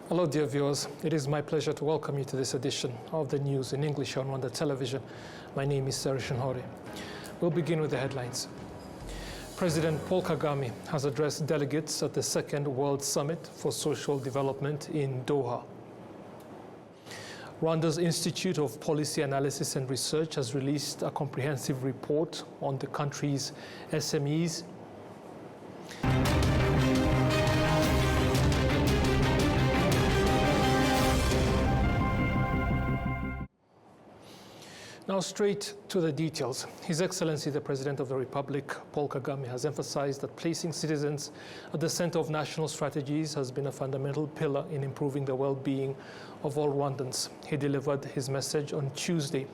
Hello, dear viewers. It is my pleasure to welcome you to this edition of the news in English on Rwanda Television. My name is Sarishan Hore. We'll begin with the headlines. President Paul Kagame has addressed delegates at the Second World Summit for Social Development in Doha. Rwanda's Institute of Policy Analysis and Research has released a comprehensive report on the country's SMEs. Now straight to the details. His Excellency the President of the Republic, Paul Kagame, has emphasized that placing citizens at the center of national strategies has been a fundamental pillar in improving the well-being of all Rwandans. He delivered his message on Tuesday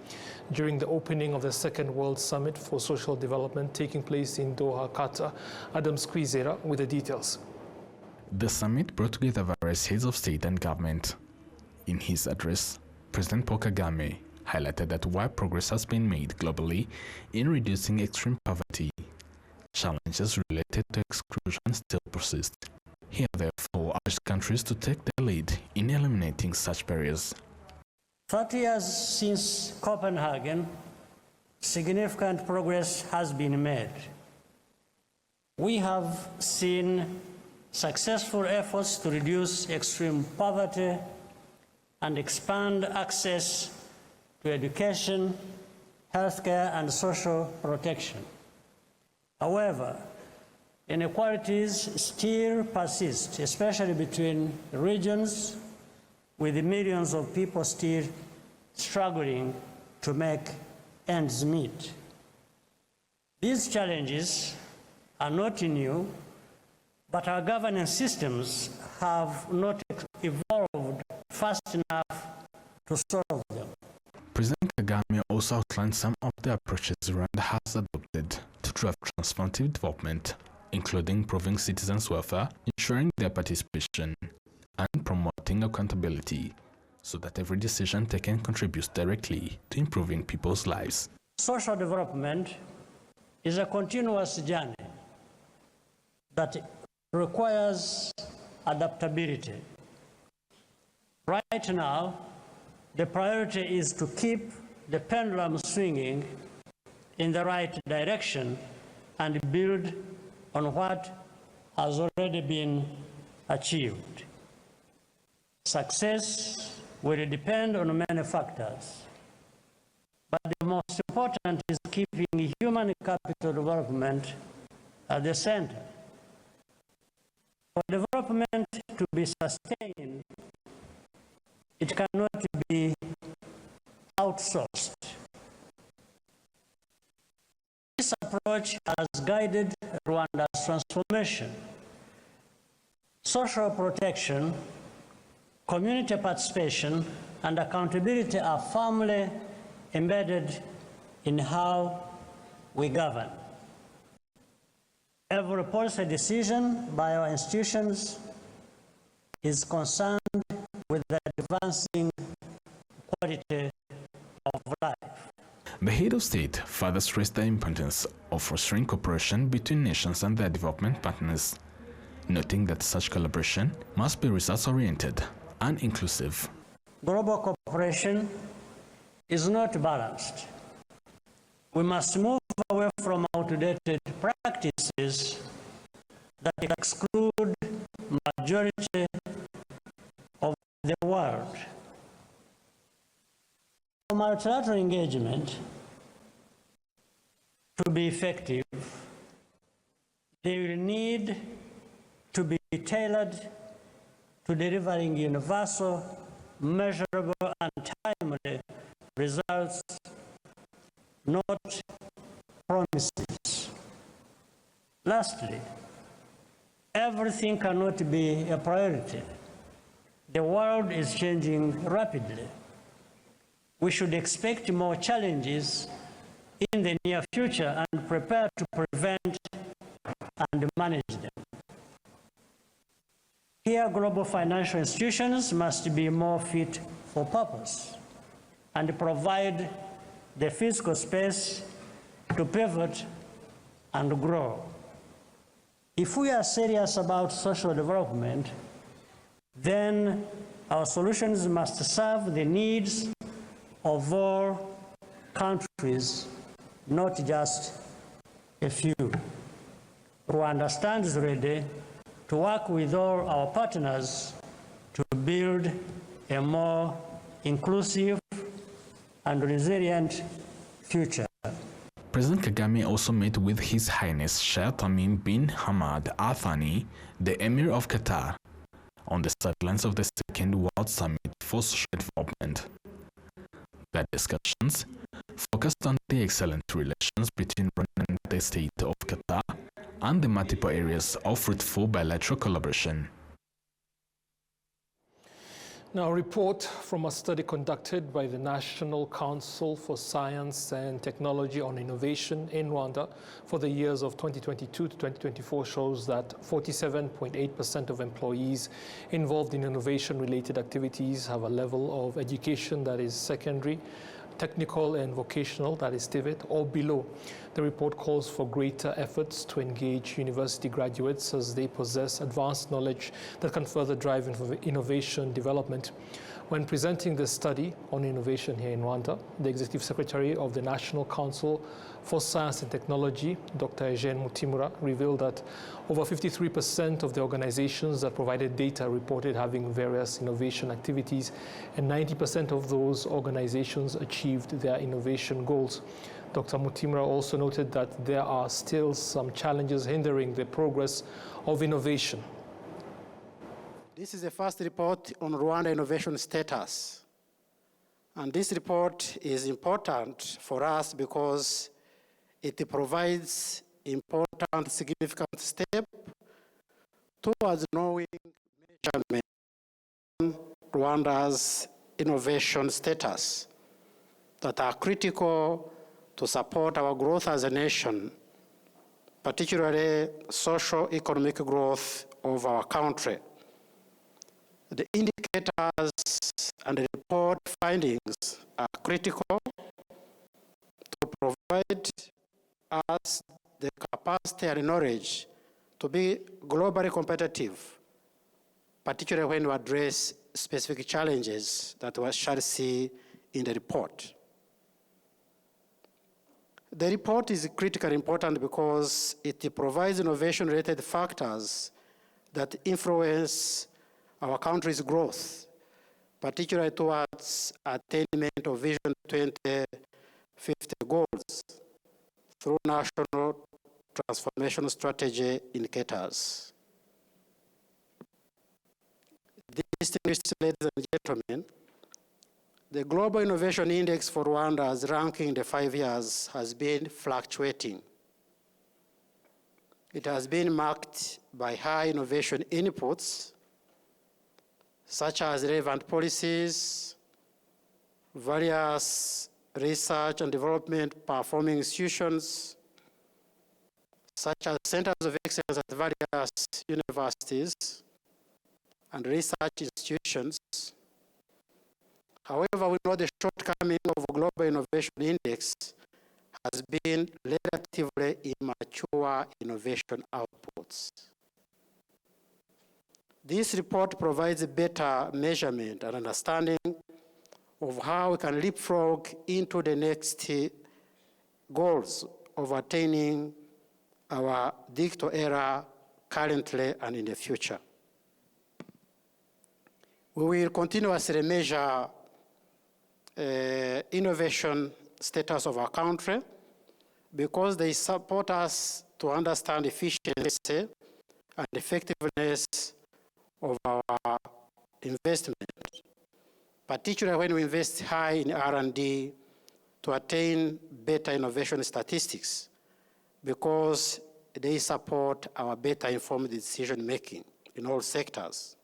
during the opening of the Second World Summit for Social Development taking place in Doha, Qatar. Adam Squizera with the details. The summit brought together various heads of state and government. In his address, President Paul Kagame highlighted that while progress has been made globally in reducing extreme poverty, challenges related to exclusion still persist. He therefore urged countries to take the lead in eliminating such barriers. 30 years since Copenhagen, significant progress has been made. We have seen successful efforts to reduce extreme poverty and expand access to education, healthcare, and social protection. However, inequalities still persist, especially between regions, with millions of people still struggling to make ends meet. These challenges are not new, but our governance systems have not evolved fast enough to solve them. President Kagame also outlined some of the approaches Rwanda has adopted to drive transformative development, including improving citizens' welfare, ensuring their participation, and promoting accountability, so that every decision taken contributes directly to improving people's lives. Social development is a continuous journey that requires adaptability. Right now, the priority is to keep the pendulum swinging in the right direction and build on what has already been achieved. Success will depend on many factors, but the most important is keeping human capital development at the center. For development to be sustained, it cannot be outsourced. This approach has guided Rwanda's transformation. Social protection, community participation, and accountability are firmly embedded in how we govern. Every policy decision by our institutions is concerned with the advancing quality of life. The head of state further stressed the importance of fostering cooperation between nations and their development partners, noting that such collaboration must be results-oriented and inclusive. Global cooperation is not balanced. We must move away from outdated practices that exclude majority of the world. For multilateral engagement to be effective, they will need to be tailored to delivering universal, measurable, and timely results, not promises. Lastly, everything cannot be a priority. The world is changing rapidly. We should expect more challenges in the near future and prepare to prevent and manage them. Here, global financial institutions must be more fit for purpose and provide the fiscal space to pivot and grow. If we are serious about social development, then Our solutions must serve the needs of all countries, not just a few. Rwanda stands ready to work with all our partners to build a more inclusive and resilient future. President Kagame also met with His Highness Sheikh Tamim bin Hamad Al Thani, the Emir of Qatar, on the sidelines of the Second World Summit for Social Development. Their discussions focused on the excellent relations between Rwanda and the state of Qatar and the multiple areas of fruitful bilateral collaboration. Now, a report from a study conducted by the National Council for Science and Technology on Innovation in Rwanda for the years of 2022 to 2024 shows that 47.8% of employees involved in innovation-related activities have a level of education that is secondary, technical and vocational, that is TVET, or below. The report calls for greater efforts to engage university graduates as they possess advanced knowledge that can further drive innovation development. When presenting the study on innovation here in Rwanda, the Executive Secretary of the National Council for Science and Technology, Dr. Eugene Mutimura, revealed that over 53% of the organizations that provided data reported having various innovation activities, and 90% of those organizations achieved their innovation goals. Dr. Mutimura also noted that there are still some challenges hindering the progress of innovation. This is the first report on Rwanda innovation status. And this report is important for us because it provides important, significant step towards knowing measurement Rwanda's innovation status that are critical to support our growth as a nation, particularly socio-economic growth of our country. The indicators and the report findings are critical to provide us the capacity and knowledge to be globally competitive, particularly when we address specific challenges that we shall see in the report. The report is critically important because it provides innovation-related factors that influence our country's growth, particularly towards attainment of Vision 2050 goals through national transformation strategy indicators. Distinguished ladies and gentlemen, the Global Innovation Index for Rwanda's ranking in the 5 years has been fluctuating. It has been marked by high innovation inputs, such as relevant policies, various research and development performing institutions, such as centers of excellence at various universities and research institutions. However, we know the shortcoming of a Global Innovation Index has been relatively immature innovation outputs. This report provides a better measurement and understanding of how we can leapfrog into the next goals of attaining our digital era currently and in the future. We will continuously measure innovation status of our country because they support us to understand efficiency and effectiveness of our investment, particularly when we invest high in R&D to attain better innovation statistics, because they support our better informed decision making in all sectors.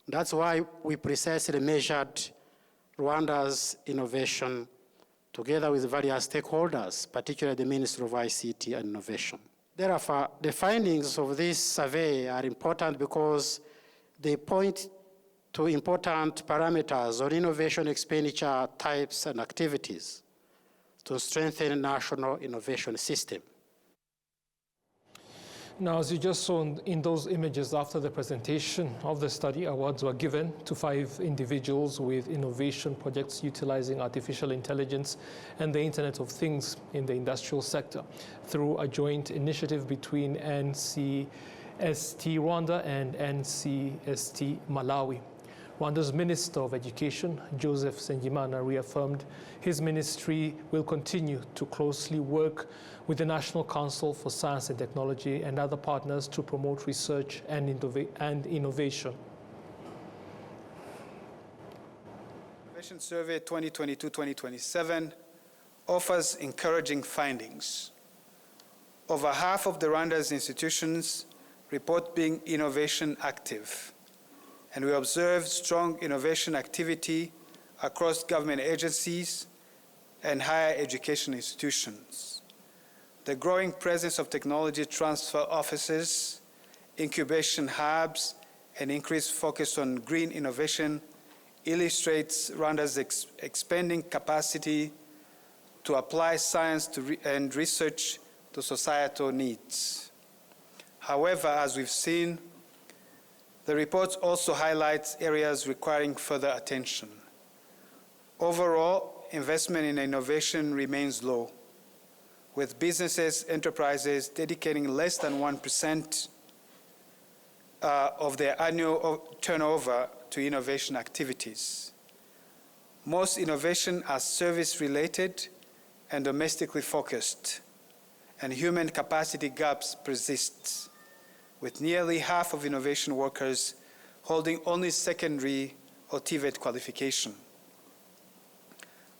That's why we precisely measured Rwanda's innovation together with various stakeholders, particularly the Ministry of ICT and Innovation. Therefore, the findings of this survey are important because they point to important parameters on innovation expenditure types and activities to strengthen national innovation system. Now, as you just saw in those images after the presentation of the study, awards were given to 5 individuals with innovation projects utilizing artificial intelligence and the Internet of Things in the industrial sector through a joint initiative between NCST Rwanda and NCST Malawi. Rwanda's Minister of Education, Joseph Nsengimana, reaffirmed his ministry will continue to closely work with the National Council for Science and Technology and other partners to promote research and innovation. Innovation Survey 2022-2027 offers encouraging findings. Over half of the Rwanda's institutions report being innovation active, and we observe strong innovation activity across government agencies and higher education institutions. The growing presence of technology transfer offices, incubation hubs, and increased focus on green innovation illustrates Rwanda's expanding capacity to apply science and research to societal needs. However, as we've seen, the report also highlights areas requiring further attention. Overall, investment in innovation remains low, with enterprises dedicating less than 1% of their annual turnover to innovation activities. Most innovation are service-related and domestically focused, and human capacity gaps persist, with nearly half of innovation workers holding only secondary or TVET qualification.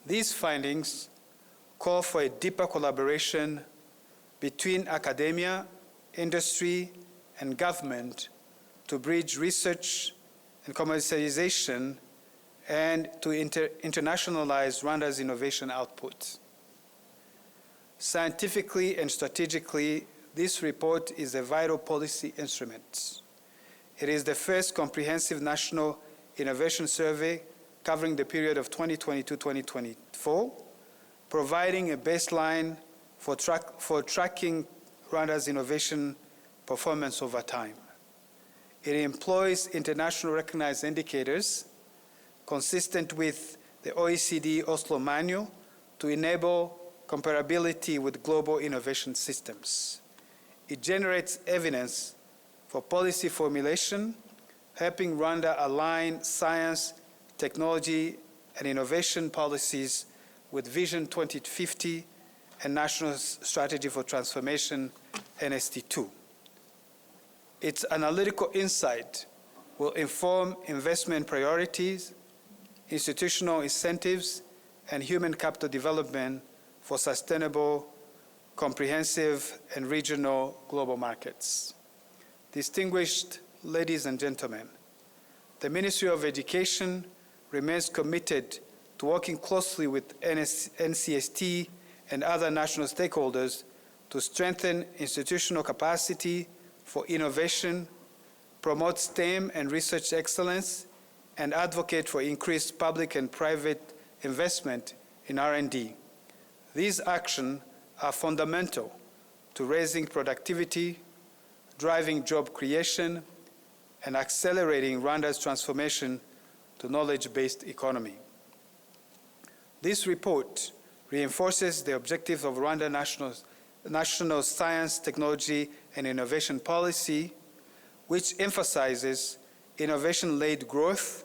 These findings call for a deeper collaboration between academia, industry, and government to bridge research and commercialization and to internationalize Rwanda's innovation output. Scientifically and strategically, this report is a vital policy instrument. It is the first comprehensive national innovation survey covering the period of 2022-2024, providing a baseline for tracking Rwanda's innovation performance over time. It employs internationally recognized indicators consistent with the OECD Oslo Manual to enable comparability with global innovation systems. It generates evidence for policy formulation, helping Rwanda align science, technology, and innovation policies with Vision 2050 and National Strategy for Transformation, NST2. Its analytical insight will inform investment priorities, institutional incentives, and human capital development for sustainable, comprehensive, and regional global markets. Distinguished ladies and gentlemen, the Ministry of Education remains committed to working closely with NCST and other national stakeholders to strengthen institutional capacity for innovation, promote STEM and research excellence, and advocate for increased public and private investment in R&D. These actions are fundamental to raising productivity, driving job creation, and accelerating Rwanda's transformation to knowledge-based economy. This report reinforces the objectives of Rwanda National Science, Technology, and Innovation Policy, which emphasizes innovation-led growth,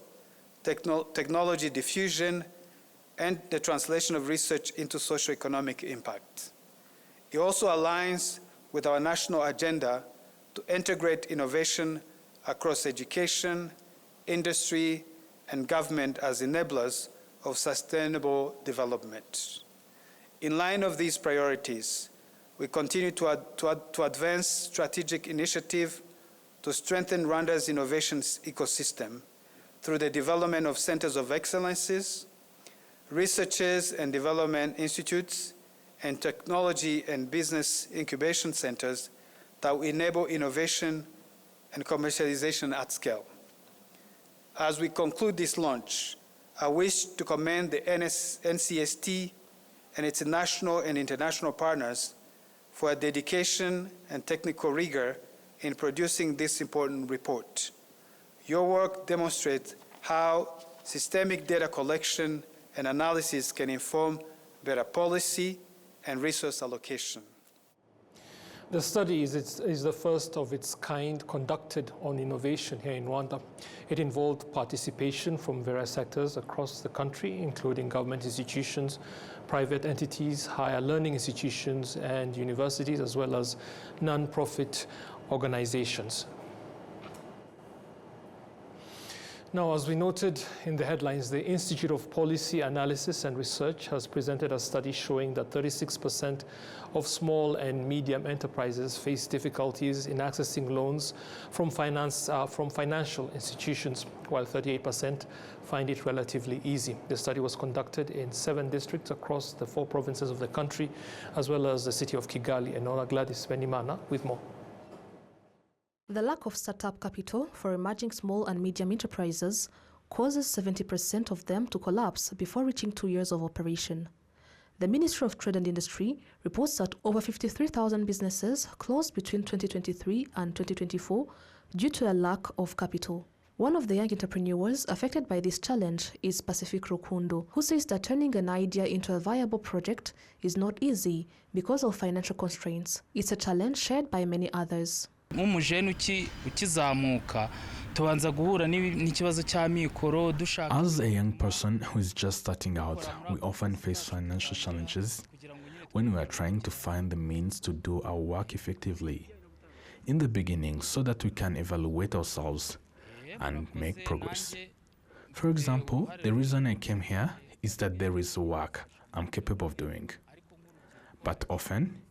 technology diffusion, and the translation of research into socio-economic impact. It also aligns with our national agenda to integrate innovation across education, industry, and government as enablers of sustainable development. In line of these priorities, we continue to advance strategic initiatives to strengthen Rwanda's innovation ecosystem through the development of centers of excellences, researchers and development institutes, and technology and business incubation centers that will enable innovation and commercialization at scale. As we conclude this launch, I wish to commend the NCST and its national and international partners for a dedication and technical rigor in producing this important report. Your work demonstrates how systemic data collection and analysis can inform better policy and resource allocation. The study is the first of its kind conducted on innovation here in Rwanda. It involved participation from various sectors across the country, including government institutions, private entities, higher learning institutions, and universities, as well as non-profit organizations. Now, as we noted in the headlines, the Institute of Policy Analysis and Research has presented a study showing that 36% of small and medium enterprises face difficulties in accessing loans from financial institutions, while 38% find it relatively easy. The study was conducted in 7 districts across the 4 provinces of the country, as well as the city of Kigali. And Nora Gladys Benimana with more. The lack of startup capital for emerging small and medium enterprises causes 70% of them to collapse before reaching 2 years of operation. The Ministry of Trade and Industry reports that over 53,000 businesses closed between 2023 and 2024 due to a lack of capital. One of the young entrepreneurs affected by this challenge is Pacific Rukundo, who says that turning an idea into a viable project is not easy because of financial constraints. It's a challenge shared by many others. As a young person who is just starting out, we often face financial challenges when we are trying to find the means to do our work effectively in the beginning so that we can evaluate ourselves and make progress. For example, the reason I came here is that there is work I'm capable of doing. But often,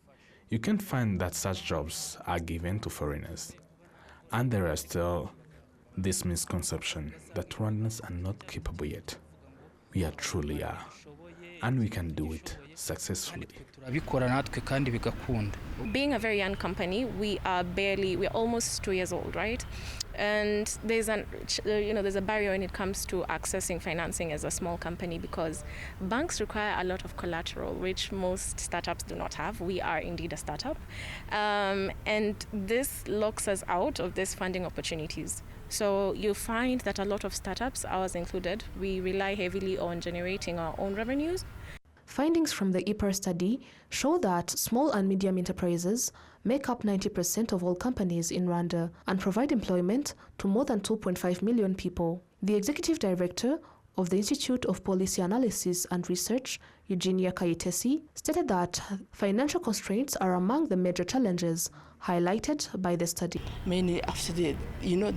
you can find that such jobs are given to foreigners. And there are still this misconception that Rwandans are not capable yet. We truly are. And we can do it successfully. Being a very young company, we're almost 2 years old, right? And there's a barrier when it comes to accessing financing as a small company because banks require a lot of collateral, which most startups do not have. We are indeed a startup. And this locks us out of these funding opportunities. So you find that a lot of startups, ours included, we rely heavily on generating our own revenues. Findings from the IPAR study show that small and medium enterprises make up 90% of all companies in Rwanda and provide employment to more than 2.5 million people. The executive director of the Institute of Policy Analysis and Research, Eugenia Kayitesi, stated that financial constraints are among the major challenges highlighted by the study. Mainly after the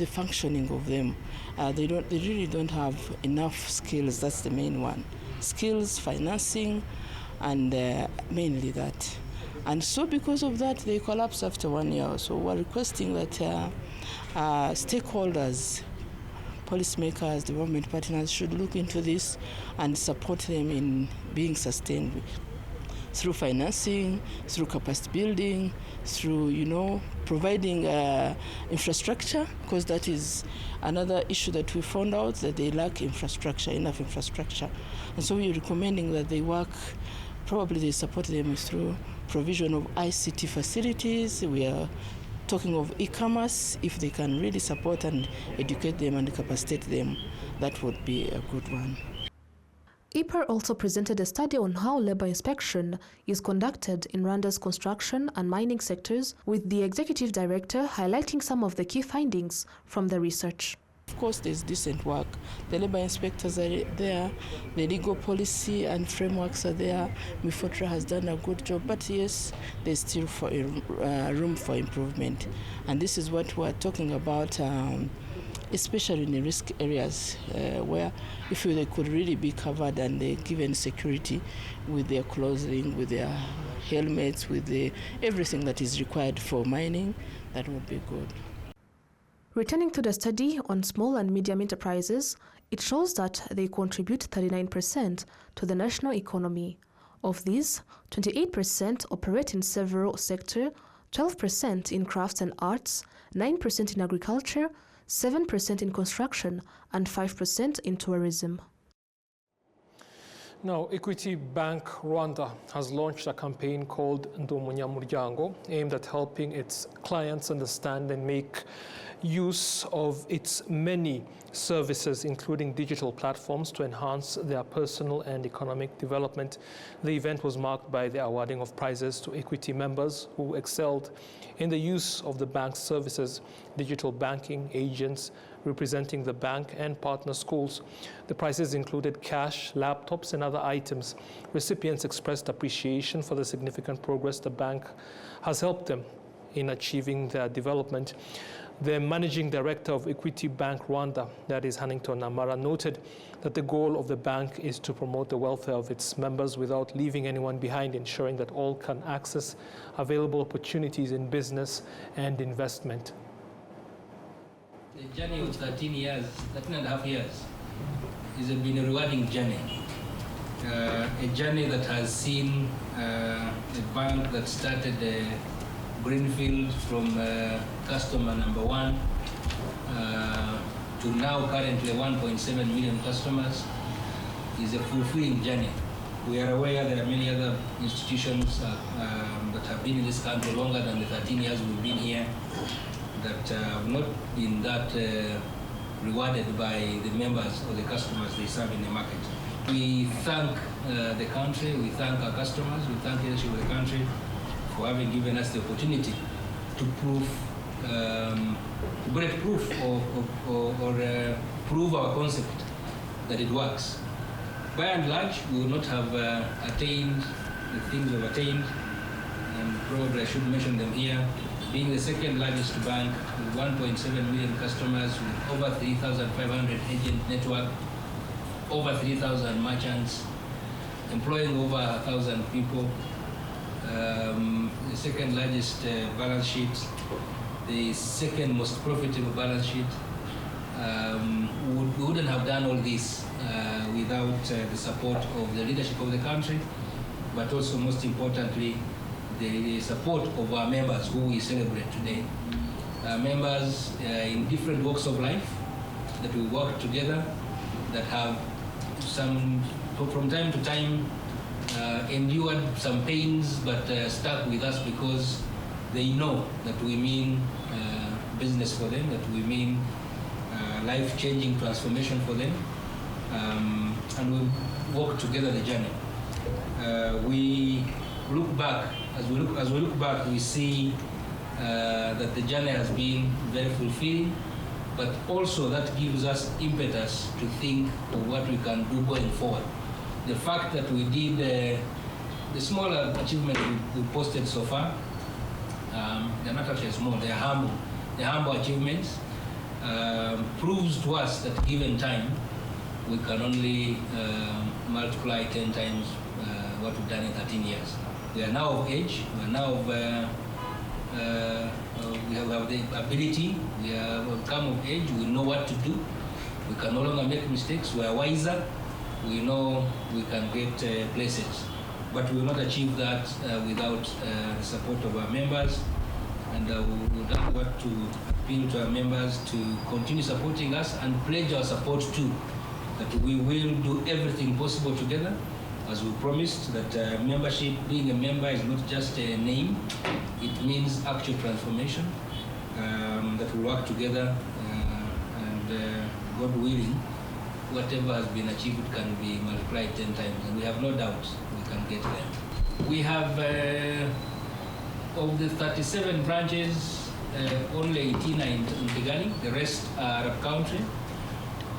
functioning of them, they really don't have enough skills. That's the main one. Skills, financing, and mainly that. And so because of that, they collapse after 1 year. So we're requesting that stakeholders, policymakers, development partners should look into this and support them in being sustained through financing, through capacity building, through, providing infrastructure, because that is another issue that we found out, that they lack enough infrastructure. And so we're recommending that they support them through provision of ICT facilities. We are talking of e-commerce. If they can really support and educate them and capacitate them, that would be a good one. IPAR also presented a study on how labor inspection is conducted in Rwanda's construction and mining sectors, with the executive director highlighting some of the key findings from the research. Of course, there's decent work. The labor inspectors are there, the legal policy and frameworks are there. Mifotra has done a good job, but yes, there's still room for improvement. And this is what we're talking about, especially in the risk areas where if they could really be covered and they're given security with their clothing, with their helmets, with everything that is required for mining, that would be good. Returning to the study on small and medium enterprises, it shows that they contribute 39% to the national economy. Of these, 28% operate in several sectors, 12% in crafts and arts, 9% in agriculture, 7% in construction, and 5% in tourism. Now, Equity Bank Rwanda has launched a campaign called Ndi Umunyamuryango, aimed at helping its clients understand and make use of its many services, including digital platforms, to enhance their personal and economic development. The event was marked by the awarding of prizes to Equity members who excelled in the use of the bank's services, digital banking, agents representing the bank, and partner schools. The prizes included cash, laptops, and other items. Recipients expressed appreciation for the significant progress the bank has helped them in achieving their development. The managing director of Equity Bank Rwanda, that is Hannington Amara, noted that the goal of the bank is to promote the welfare of its members without leaving anyone behind, ensuring that all can access available opportunities in business and investment. The journey of 13 and a half years, has been a rewarding journey. A journey that has seen a bank that started greenfield from customer number 1 to now currently 1.7 million customers is a fulfilling journey. We are aware there are many other institutions that have been in this country longer than the 13 years we've been here, that have not been that rewarded by the members or the customers they serve in the market. We thank the country, we thank our customers, we thank the leadership of the country for having given us the opportunity to prove, break proof or prove our concept that it works. By and large, we would not have attained the things we've attained, and probably I should mention them here. Being the second largest bank with 1.7 million customers, with over 3,500 agent network, over 3,000 merchants, employing over 1,000 people, the second largest balance sheet, the second most profitable balance sheet. We wouldn't have done all this without the support of the leadership of the country, but also most importantly, the support of our members who we celebrate today. Members in different walks of life that we work together, that have from time to time endured some pains, but stuck with us because they know that we mean business for them, that we mean life-changing transformation for them, and we walk together the journey. We look back, as we look back, we see that the journey has been very fulfilling, but also that gives us impetus to think of what we can do going forward. The fact that we did the smaller achievements we posted so far, they're not actually small, they're humble. The humble achievements proves to us that given time, we can only multiply 10 times what we've done in 13 years. We are now of age, we are now of, we have the ability, we have come of age, we know what to do, we can no longer make mistakes, we are wiser, we know we can get places. But we will not achieve that without the support of our members, and we would want to appeal to our members to continue supporting us and pledge our support too, that we will do everything possible together, as we promised, that membership, being a member is not just a name, it means actual transformation, that we work together, and God willing, whatever has been achieved can be multiplied 10 times, and we have no doubt we can get there. We have, of the 37 branches, only 18 are in Kigali, the rest are up-country.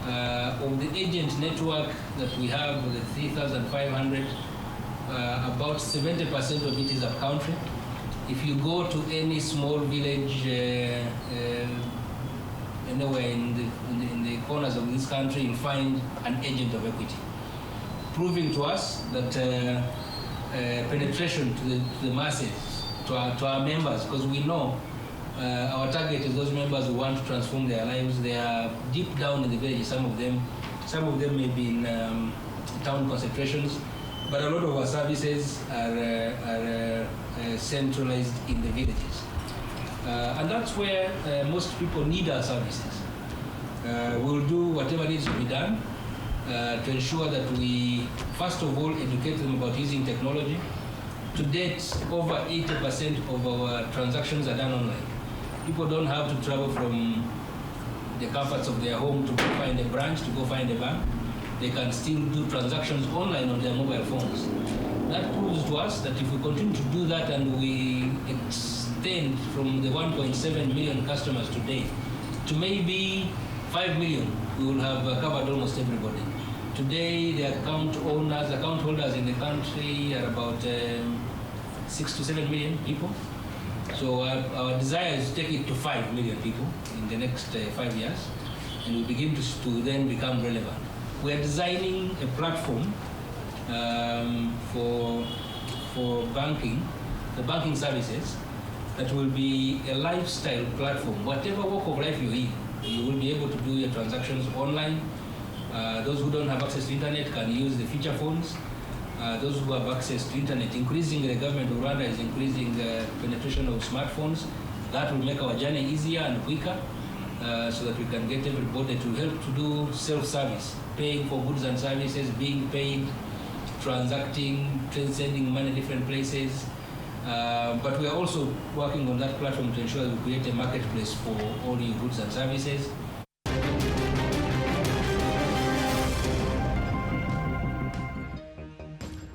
Of the agent network that we have, the 3,500, about 70% of it is up-country. If you go to any small village anywhere in the corners of this country, you'll find an agent of Equity, proving to us that penetration to the masses, to our members, because we know our target is those members who want to transform their lives. They are deep down in the village. Some of them may be in town concentrations, but a lot of our services are centralized in the villages. And that's where most people need our services. We'll do whatever needs to be done to ensure that we, first of all, educate them about using technology. To date, over 80% of our transactions are done online. People don't have to travel from the comforts of their home to go find a branch, to go find a bank. They can still do transactions online on their mobile phones. That proves to us that if we continue to do that and we extend from the 1.7 million customers today to maybe 5 million, we will have covered almost everybody. Today, the account holders in the country are about 6 to 7 million people. So our desire is to take it to 5 million people in the next 5 years, and we begin to then become relevant. We are designing a platform for banking, the banking services, that will be a lifestyle platform. Whatever walk of life you're in, you will be able to do your transactions online. Those who don't have access to internet can use the feature phones. Those who have access to internet, increasingly the government of Rwanda is increasing the penetration of smartphones. That will make our journey easier and quicker so that we can get everybody to help to do self-service, paying for goods and services, being paid, transacting, sending money different places. But we are also working on that platform to ensure that we create a marketplace for all your goods and services.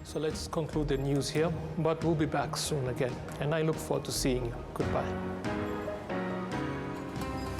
So let's conclude the news here, but we'll be back soon again, and I look forward to seeing you. Goodbye.